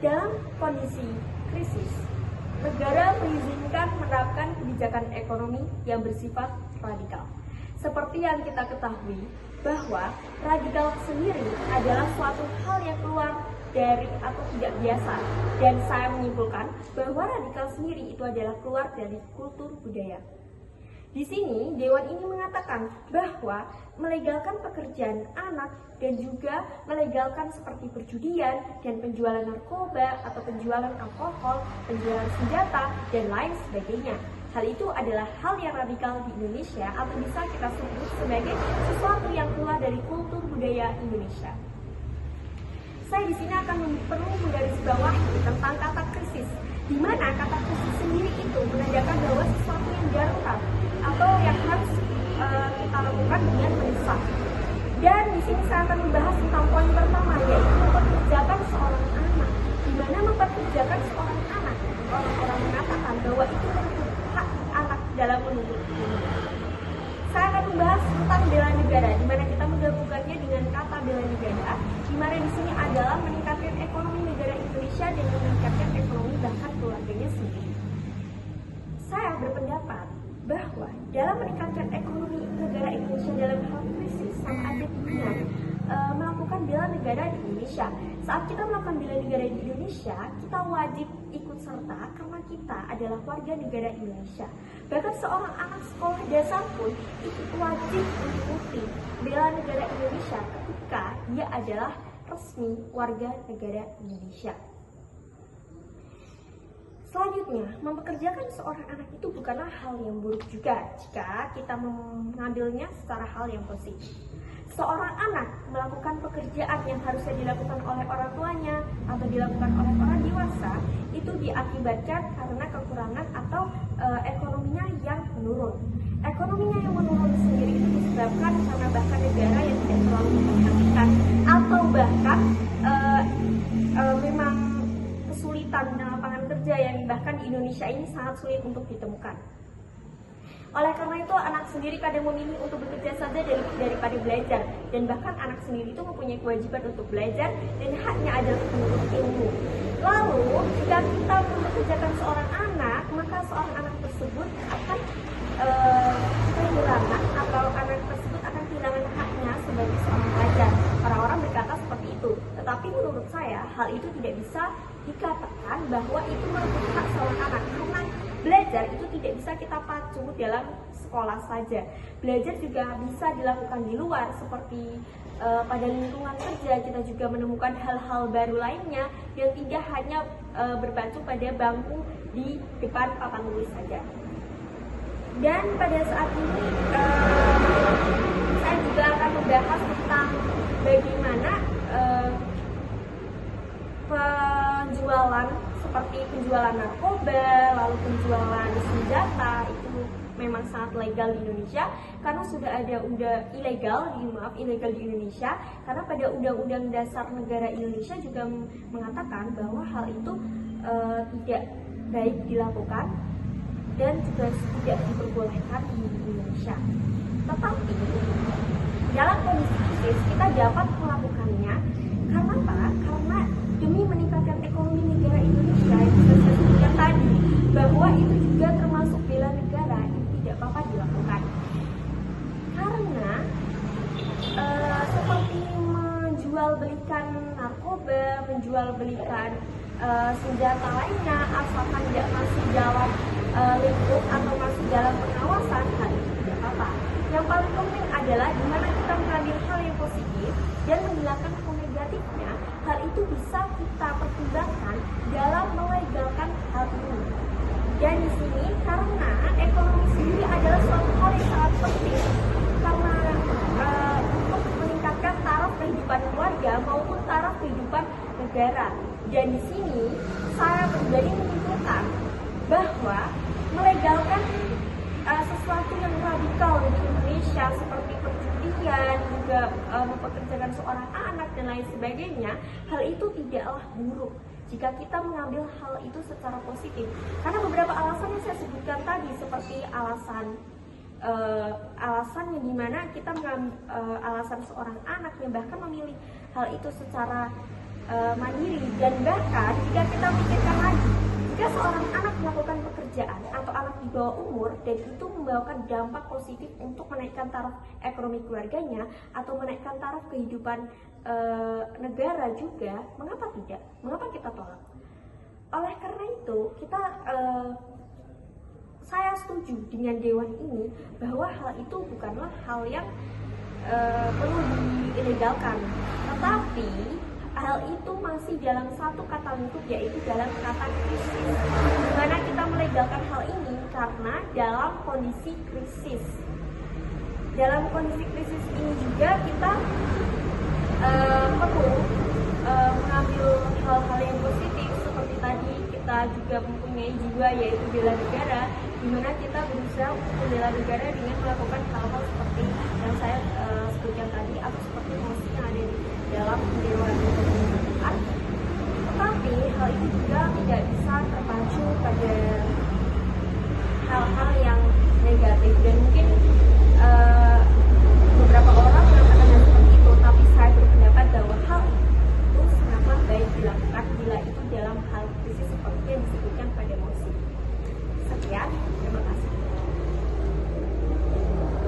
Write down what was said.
Dalam kondisi krisis, negara mengizinkan menerapkan kebijakan ekonomi yang bersifat radikal. Seperti yang kita ketahui bahwa radikal sendiri adalah suatu hal yang keluar dari atau tidak biasa, dan saya menyimpulkan bahwa radikal sendiri itu adalah keluar dari kultur budaya. Di sini Dewan ini mengatakan bahwa melegalkan pekerjaan anak dan juga melegalkan seperti perjudian dan penjualan narkoba atau penjualan alkohol, penjualan senjata, dan lain sebagainya. Hal itu adalah hal yang radikal di Indonesia atau bisa kita sebut sebagai sesuatu yang keluar dari kultur budaya Indonesia. Saya di sini akan perlu menggarisbawahi tentang kata krisis, di mana kata krisis sendiri itu menandakan bahwa sesuatu yang darurat atau yang harus kita lakukan dengan mendesak. Dan di sini saya akan membahas tentang poin pertama, yaitu mempekerjakan seorang anak. Di mana mempekerjakan seorang anak, orang-orang mengatakan bahwa itu merupakan hak anak dalam menuntut ilmu. Saya akan membahas tentang bela negara, di mana kita menggabungkannya dengan kata bela negara, di mana di sini adalah meningkatkan ekonomi negara Indonesia dan meningkatkan ekonomi bahkan keluarganya sendiri. Saya berpendapat bahwa dalam meningkatkan ekonomi negara Indonesia dalam hal krisis sang ada dengan melakukan bela negara di Indonesia. Saat kita melakukan bela negara di Indonesia, kita wajib ikut serta karena kita adalah warga negara Indonesia. Bahkan seorang anak sekolah dasar pun itu wajib mengikuti bela negara Indonesia ketika dia adalah resmi warga negara Indonesia. Selanjutnya, mempekerjakan seorang anak itu bukanlah hal yang buruk juga jika kita mengambilnya secara hal yang positif. Seorang anak melakukan pekerjaan yang harusnya dilakukan oleh orang tuanya atau dilakukan oleh orang dewasa itu diakibatkan karena kekurangan atau ekonominya yang menurun. Ekonominya yang menurun sendiri itu disebabkan karena bahkan negara yang tidak terlalu memperhatikan atau bahkan memang kesulitan dengan lapangan kerja yang bahkan di Indonesia ini sangat sulit untuk ditemukan. Oleh karena itu anak sendiri kadang memilih untuk bekerja saja daripada belajar, dan bahkan anak sendiri itu mempunyai kewajiban untuk belajar dan haknya adalah menuntut ilmu. Lalu jika kita mempekerjakan seorang anak, maka seorang anak tersebut akan kehilangan atau anak tersebut akan kehilangan haknya sebagai seorang pelajar. Orang-orang berkata seperti itu, tetapi menurut saya hal itu tidak bisa dikatakan bahwa itu merupakan hak seorang anak, karena belajar itu tidak bisa kita pacu dalam sekolah saja. Belajar juga bisa dilakukan di luar, seperti pada lingkungan kerja kita juga menemukan hal-hal baru lainnya yang tidak hanya berpacu pada bangku di depan papan tulis saja. Dan pada saat ini saya juga akan membahas tentang bagaimana penjualan seperti penjualan narkoba, lalu penjualan senjata itu memang sangat legal di Indonesia karena sudah ada ilegal di Indonesia, karena pada Undang-Undang Dasar Negara Indonesia juga mengatakan bahwa hal itu tidak baik dilakukan dan juga tidak diperbolehkan di Indonesia. Tetapi dalam kondisi krisis kita dapat melakukannya. Karena apa? Karena demi meningkatkan ekonomi negara Indonesia yang sudah saya sebutkan tadi, bahwa itu juga termasuk bela negara, itu tidak apa-apa dilakukan. Karena seperti menjual belikan narkoba, menjual belikan senjata lainnya, asalkan tidak masih dalam lingkup atau masih dalam pengawasan, hal itu tidak apa-apa. Yang paling penting adalah di mana kita mengambil hal yang positif dan menghilangkan hal negatifnya. Hal itu bisa kita pertimbangkan dalam melegalkan hal ini. Dan di sini karena ekonomi sendiri adalah suatu hal yang sangat penting karena untuk meningkatkan taraf kehidupan keluarga maupun taraf kehidupan negara. Dan di sini saya pribadi menyimpulkan bahwa melegalkan sesuatu yang radikal di Indonesia seperti perjudian, juga mempekerjakan seorang anak dan lain sebagainya, hal itu tidaklah buruk jika kita mengambil hal itu secara positif. Karena beberapa alasan yang saya sebutkan tadi, seperti alasan yang dimana kita mengambil alasan seorang anak yang bahkan memilih hal itu secara mandiri. Dan bahkan jika kita pikirkan lagi, jika seorang anak melakukan pekerjaan atau anak di bawah umur dan itu membawakan dampak positif untuk menaikkan taraf ekonomi keluarganya atau menaikkan taraf kehidupan negara juga, mengapa tidak? Mengapa kita tolak? Oleh karena itu, saya setuju dengan dewan ini bahwa hal itu bukanlah hal yang perlu diilegalkan, tetapi hal itu masih dalam satu kata lingkup, yaitu dalam kata krisis. Dimana kita melegalkan hal ini karena dalam kondisi krisis. Dalam kondisi krisis ini juga kita perlu mengambil hal-hal yang positif, seperti tadi kita juga mempunyai jiwa yaitu bela negara, di mana kita berusaha untuk membela negara dengan melakukan hal-hal seperti yang saya sebutkan tadi, atau seperti mosi yang ada di dalam dewan pembinaan. Tetapi hal ini juga tidak bisa terpacu pada hal-hal yang negatif, dan mungkin beberapa orang mengatakan hal seperti itu, tapi saya berpendapat bahwa hal itu sangatlah baik dilakukan bila itu dalam hal krisis seperti yang disebutkan pada mosi. Sekian, terima kasih.